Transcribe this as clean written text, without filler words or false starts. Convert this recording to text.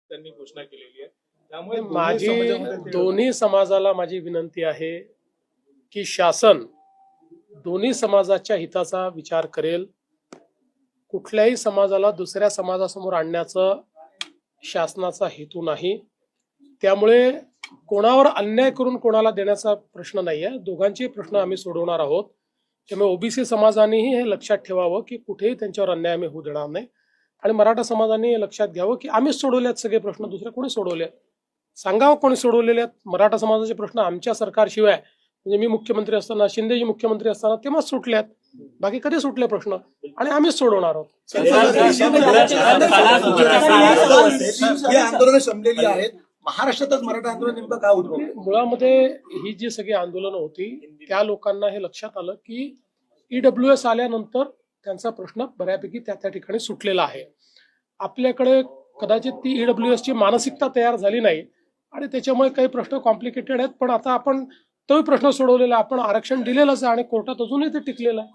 त्यांनी घोषणा केलेली आहे. त्यामुळे माझी दोन्ही समाजाला माझी विनंती आहे की शासन दोन्ही समाजाच्या हिताचा विचार करेल. कुठल्याही समाजाला दुसऱ्या समाजासमोर आणण्याचं शासनाचा हेतू नाही. त्यामुळे कोणावर अन्याय करून कोणाला देण्याचा प्रश्न नाही आहे. दोघांचे प्रश्न आम्ही सोडवणार आहोत. त्यामुळे ओबीसी समाजानेही हे लक्षात ठेवावं की कुठेही त्यांच्यावर अन्याय आम्ही होऊ देणार नाही. आणि मराठा समाजाने हे लक्षात घ्यावं की आम्हीच सोडवलेत सगळे प्रश्न, दुसरे कोणी सोडवले सांगावं कोणी सोडवलेले आहेत. मराठा समाजाचे प्रश्न आमच्या सरकारशिवाय म्हणजे मी मुख्यमंत्री असताना, शिंदेजी मुख्यमंत्री असताना तेव्हाच सुटल्यात. बाकी कधी सुटले प्रश्न आणि आम्हीच सोडवणार आहोत. आंदोलन शमलेली आहेत. महाराष्ट्रातच मराठा आंदोलन नेमकं काय होतं? मुळामध्ये ही जी सगळी आंदोलनं होती त्या लोकांना हे लक्षात आलं की EWS आल्यानंतर त्यांचा प्रश्न बऱ्यापैकी त्या ठिकाणी सुटलेला आहे. आपल्याकडे कदाचित ती EWS ची मानसिकता तयार झाली नाही आणि त्याच्यामुळे काही प्रश्न कॉम्प्लिकेटेड आहेत. पण आता आपण तोही प्रश्न सोडवलेला, आपण आरक्षण दिलेलंच आहे आणि कोर्टात अजूनही ते टिकलेलं आहे.